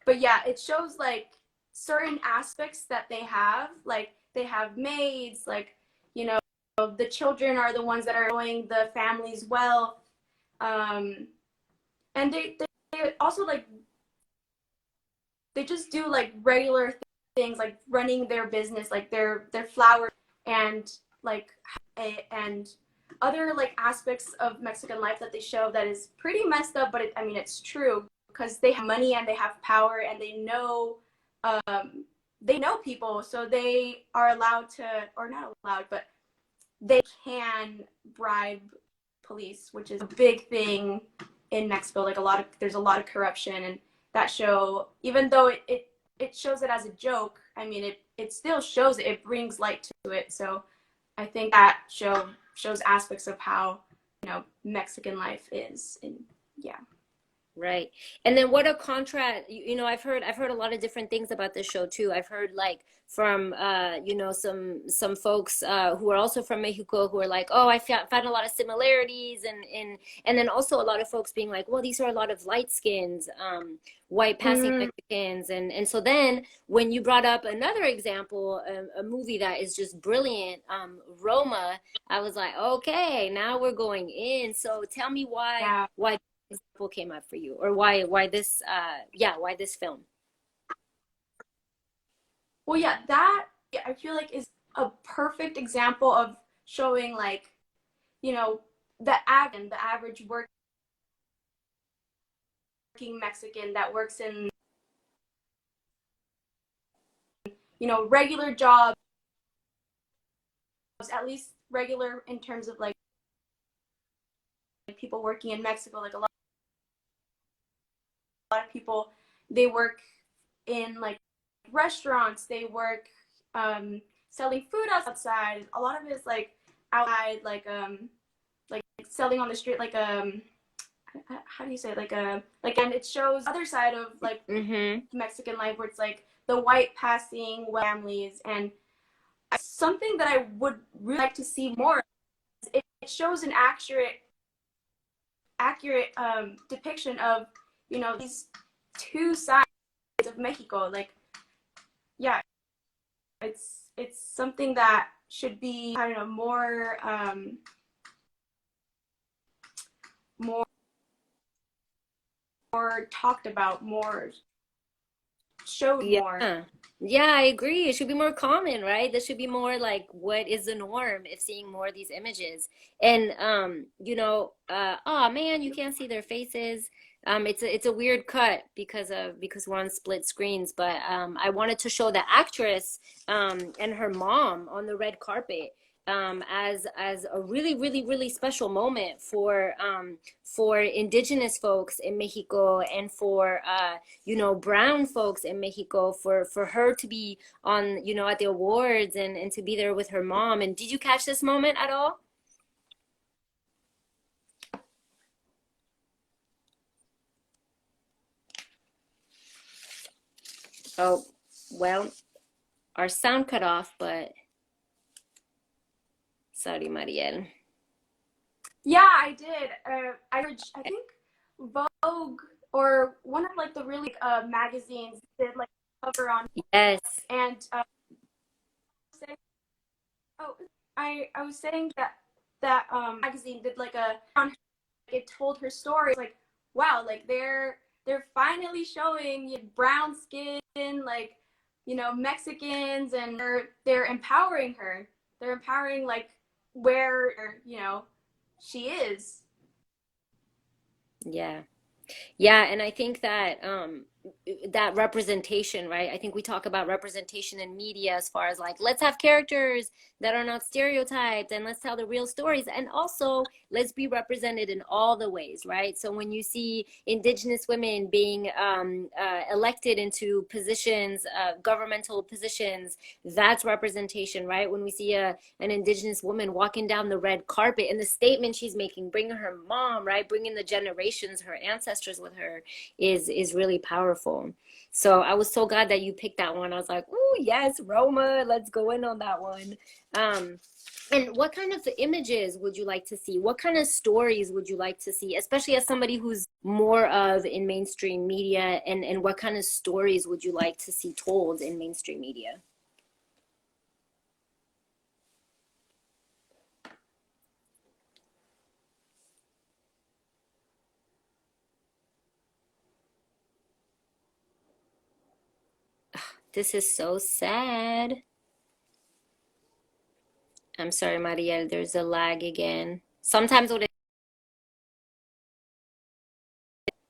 but yeah, it shows like certain aspects that they have, like they have maids, like, you know, the children are the ones that are showing the family's wealth, um and they also like they just do like regular things, like running their business, like their flower, and like and other like aspects of Mexican life that they show that is pretty messed up, but I mean it's true, because they have money and they have power, and they know people, so they are allowed to, or not allowed, but they can bribe police, which is a big thing in Mexico. Like there's a lot of corruption, and that show, even though it shows it as a joke, I mean it still shows it. It brings light to it. So I think that show shows aspects of how, you know, Mexican life is, and yeah. Right. And then what a contrast, you know, I've heard a lot of different things about this show too. I've heard like from you know, some folks who are also from Mexico who are like, "Oh, I found a lot of similarities," and then also a lot of folks being like, "Well, these are a lot of light skins, white passing Mm, Mexicans." And so then when you brought up another example, a movie that is just brilliant, Roma, I was like, "Okay, now we're going in." So tell me yeah. why example came up for you, or why this film? Well, yeah, that, yeah, I feel like is a perfect example of showing like, you know, the average working Mexican that works in, you know, regular jobs, at least regular in terms of like people working in Mexico, like a lot of people, they work in like restaurants, they work selling food outside. A lot of it is like outside, like selling on the street, like how do you say it? And it shows other side of like Mexican life where it's like the white passing families, and something that I would really like to see more. It shows an accurate depiction of, you know, these two sides of Mexico. Like, yeah, it's something that should be, I don't know, more talked about, more showed more. Yeah, I agree. It should be more common, right? There should be more like what is the norm if seeing more of these images. And you know, oh man, you can't see their faces. It's a weird cut because we're on split screens, but I wanted to show the actress and her mom on the red carpet as a really, really, really special moment for indigenous folks in Mexico, and for you know, brown folks in Mexico, for her to be on, you know, at the awards, and to be there with her mom. And did you catch this moment at all? Oh, well, our sound cut off, but sorry, Mariel. Yeah, I did. I think Vogue or one of like the really magazines did like a cover on. Yes. And I was saying that magazine did like it told her story. It's like, wow, like they're finally showing brown skin, like, you know, Mexicans, and they're empowering her. They're empowering like where, you know, she is. Yeah. Yeah, and I think that that representation, right? I think we talk about representation in media as far as like, let's have characters that are not stereotyped, and let's tell the real stories, and also let's be represented in all the ways, right? So when you see indigenous women being elected into positions, governmental positions, that's representation, right? When we see an indigenous woman walking down the red carpet, and the statement she's making, bringing her mom, right, bringing the generations, her ancestors with her, is really powerful. So I was so glad that you picked that one. I was like, oh yes, Roma, let's go in on that one. And what kind of images would you like to see? What kind of stories would you like to see, especially as somebody who's more of in mainstream media, and what kind of stories would you like to see told in mainstream media? This is so sad. I'm sorry, Mariel, there's a lag again. Sometimes what it,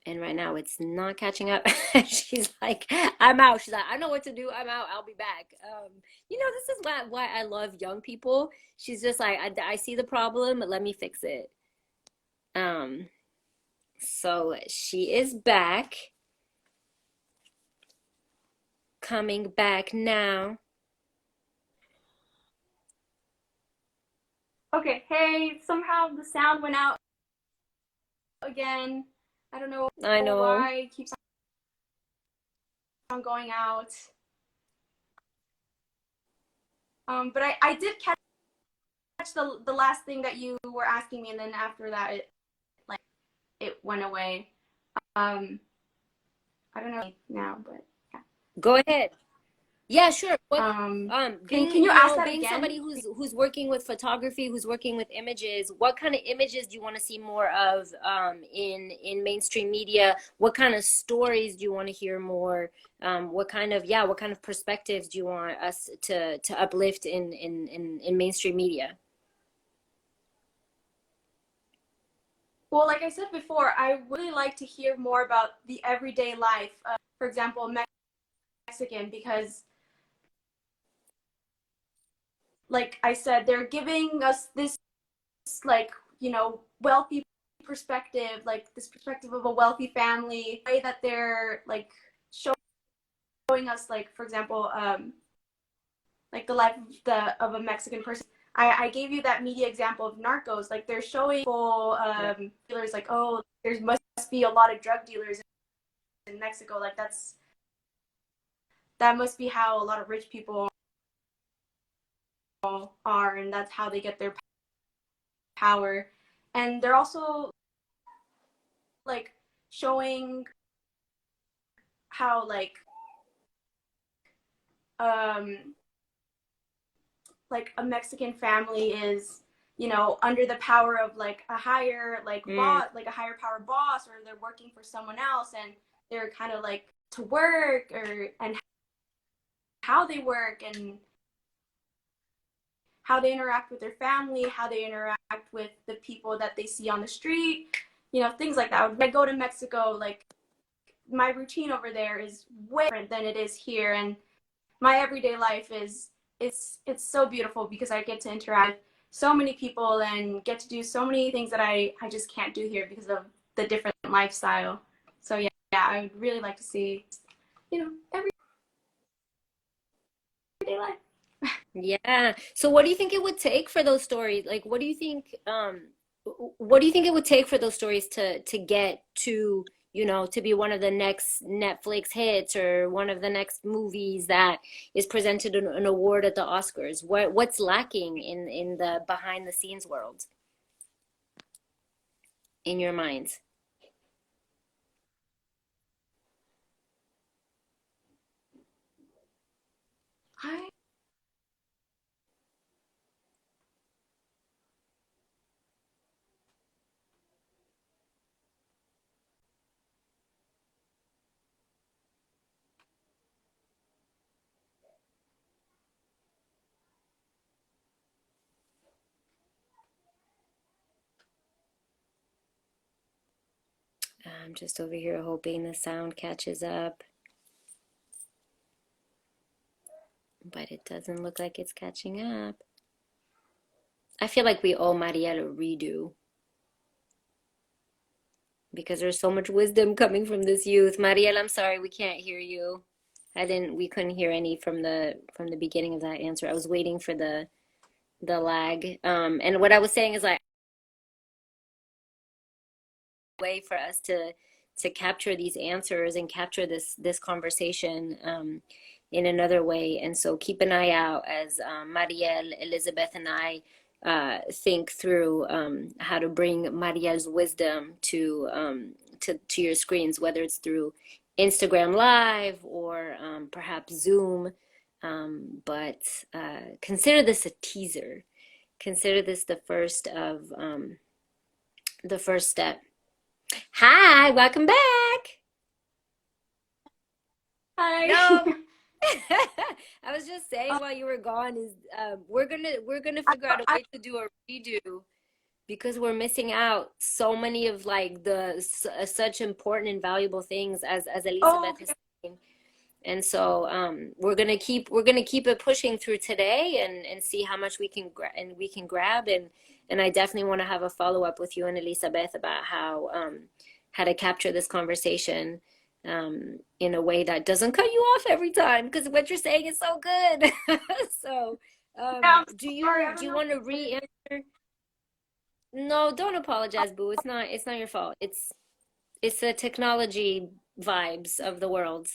and right now it's not catching up. She's like, I'm out. She's like, I know what to do. I'm out. I'll be back. You know, this is why I love young people. She's just like, I see the problem, but let me fix it. So she is back. Coming back now. Okay, hey, somehow the sound went out again. I don't know why it keeps on going out. But I did catch the last thing that you were asking me, and then after that it went away. I don't know now, but yeah. Go ahead. Yeah, sure. What, can you ask that being again? Somebody who's working with photography, who's working with images, what kind of images do you want to see more of in mainstream media? What kind of stories do you want to hear more? What kind of perspectives do you want us to uplift in mainstream media? Well, like I said before, I really like to hear more about the everyday life. For example, Mexican, because like I said, they're giving us this like, wealthy perspective, like this perspective of a wealthy family, the way that they're like showing us, like, for example, like the life of a Mexican person. I gave you that media example of Narcos. Like they're showing people, dealers, like, oh, there must be a lot of drug dealers in Mexico. Like that must be how a lot of rich people are, and that's how they get their power. And they're also like showing how um like a Mexican family is, under the power of like a higher boss, like a higher power boss, or they're working for someone else, and they're kind of like to work, and how they work, and how they interact with their family, how they interact with the people that they see on the street, things like that. When I go to Mexico, like my routine over there is way different than it is here, and my everyday life it's so beautiful because I get to interact with so many people and get to do so many things that I just can't do here because of the different lifestyle. So yeah, I would really like to see, everyday life. Yeah. So what do you think it would take for those stories? Like, what do you think it would take for those stories to get to, to be one of the next Netflix hits or one of the next movies that is presented an award at the Oscars? What's lacking in the behind the scenes world in your minds? I I'm just over here hoping the sound catches up, but it doesn't look like it's catching up. I feel like we owe Marielle a redo because there's so much wisdom coming from this youth. Marielle, I'm sorry, we can't hear you. We couldn't hear any from the beginning of that answer. I was waiting for the lag. And what I was saying is like way for us to capture these answers and capture this conversation in another way. And so keep an eye out as Marielle, Elizabeth, and I think through how to bring Marielle's wisdom to your screens, whether it's through Instagram Live or perhaps Zoom. But consider this a teaser. Consider this the first step. Hi, welcome back. Hi. No, I was just saying while you were gone is we're gonna figure out a way to do a redo because we're missing out so many of like such important and valuable things as Elizabeth Okay. is saying. And so we're gonna keep it pushing through today and see how much we can grab and I definitely want to have a follow up with you and Elizabeth about how to capture this conversation in a way that doesn't cut you off every time because what you're saying is so good. So Yeah, I'm do sorry. I you don't do you know. want to re-answer? No, don't apologize, boo. It's not your fault. It's the technology vibes of the world.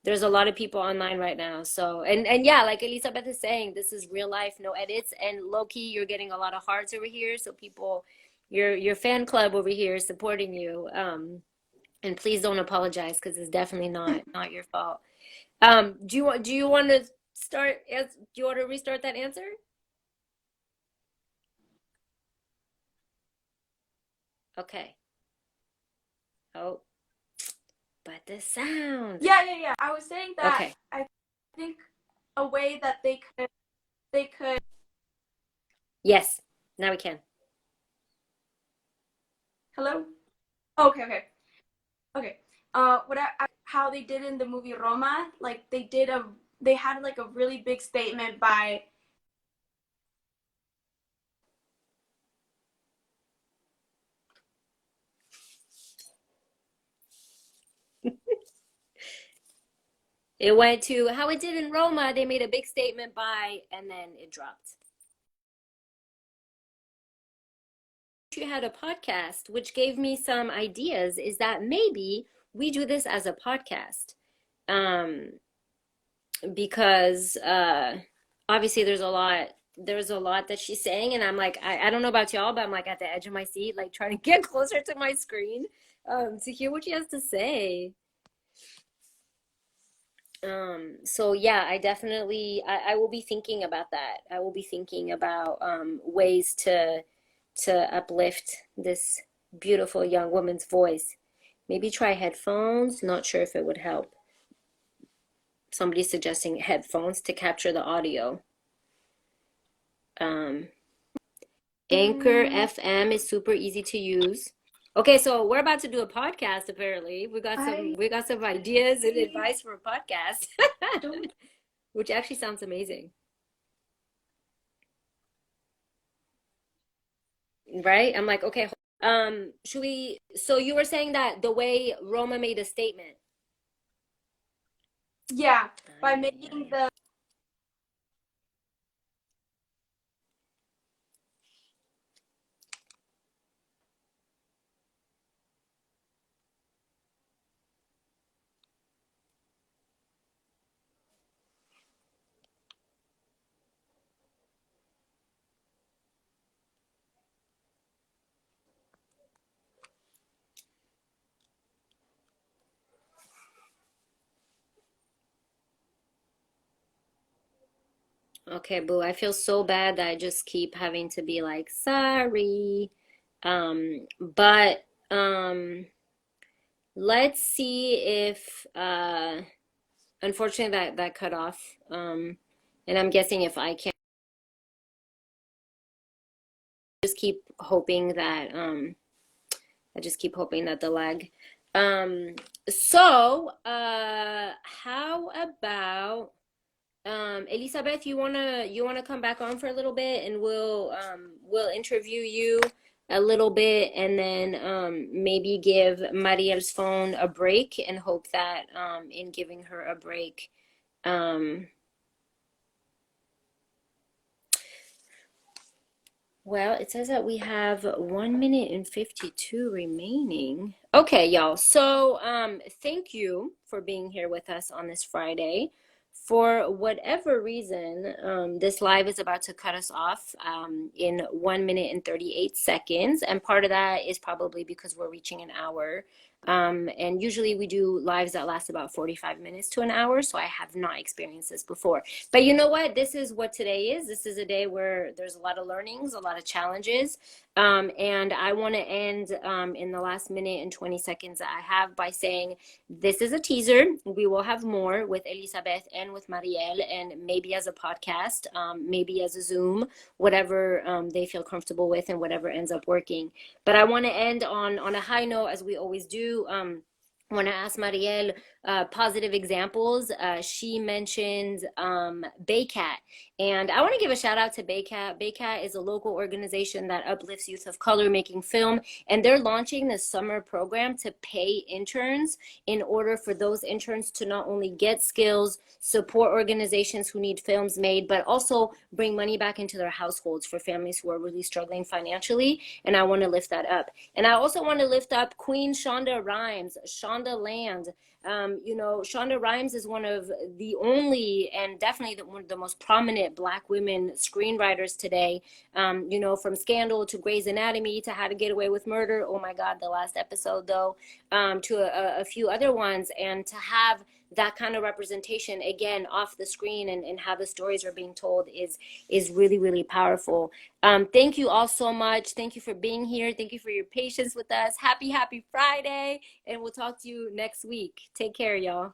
There's a lot of people online right now. So, and yeah, like Elizabeth is saying, this is real life, no edits. And low key, you're getting a lot of hearts over here. So people, your fan club over here is supporting you. And please don't apologize because it's definitely not your fault. Do you want to do you want to restart that answer? Okay. Oh, but the sound. Yeah. I was saying that Okay. I think a way that they could Yes. Now we can. Hello? Okay. Okay. How they did in the movie Roma, like they had like a really big statement by It went to how it did in Roma. They made a big statement by, and then it dropped. You had a podcast, which gave me some ideas, is that maybe we do this as a podcast. Um, because obviously there's a lot that she's saying, and I'm like, I don't know about y'all, but I'm like at the edge of my seat, like trying to get closer to my screen to hear what she has to say. So yeah, I definitely I will be thinking about that. I will be thinking about ways to uplift this beautiful young woman's voice. Maybe try headphones. Not sure if it would help. Somebody's suggesting headphones to capture the audio. Anchor FM is super easy to use. Okay, so we're about to do a podcast apparently. We got some ideas and advice for a podcast, which actually sounds amazing. Right? I'm like, okay, should we, so you were saying that the way Roma made a statement. yeah, by making the Okay, boo, I feel so bad that I just keep having to be like, sorry. But let's see if unfortunately that cut off. And I'm guessing if I can just keep hoping that I just keep hoping that the lag. Um, how about Elizabeth, you wanna come back on for a little bit and we'll interview you a little bit and then maybe give Mariel's phone a break and hope that in giving her a break um well, it says that we have 1 minute and 52 remaining. Okay, y'all. So, thank you for being here with us on this Friday. For whatever reason, this live is about to cut us off in 1 minute and 38 seconds. And part of that is probably because we're reaching an hour. And usually we do lives that last about 45 minutes to an hour. So I have not experienced this before. But you know what? This is what today is. This is a day where there's a lot of learnings, a lot of challenges. And I want to end in the last minute and 20 seconds that I have by saying this is a teaser. We will have more with Elizabeth and with Marielle, and maybe as a podcast, maybe as a Zoom, whatever they feel comfortable with and whatever ends up working. But I want to end on a high note, as we always do. When I asked Marielle positive examples, she mentioned Baycat. And I want to give a shout out to Baycat. Baycat is a local organization that uplifts youth of color making film. And they're launching this summer program to pay interns in order for those interns to not only get skills, support organizations who need films made, but also bring money back into their households for families who are really struggling financially. And I want to lift that up. And I also want to lift up Queen Shonda Rhimes, Shonda Land. Shonda Rhimes is one of the only and definitely one of the most prominent Black women screenwriters today. From Scandal to Grey's Anatomy to How to Get Away with Murder. Oh my God, the last episode though, to a few other ones. And to have that kind of representation again off the screen and how the stories are being told is really, really powerful. Thank you all so much. Thank you for being here. Thank you for your patience with us. Happy Friday. And we'll talk to you next week. Take care, y'all.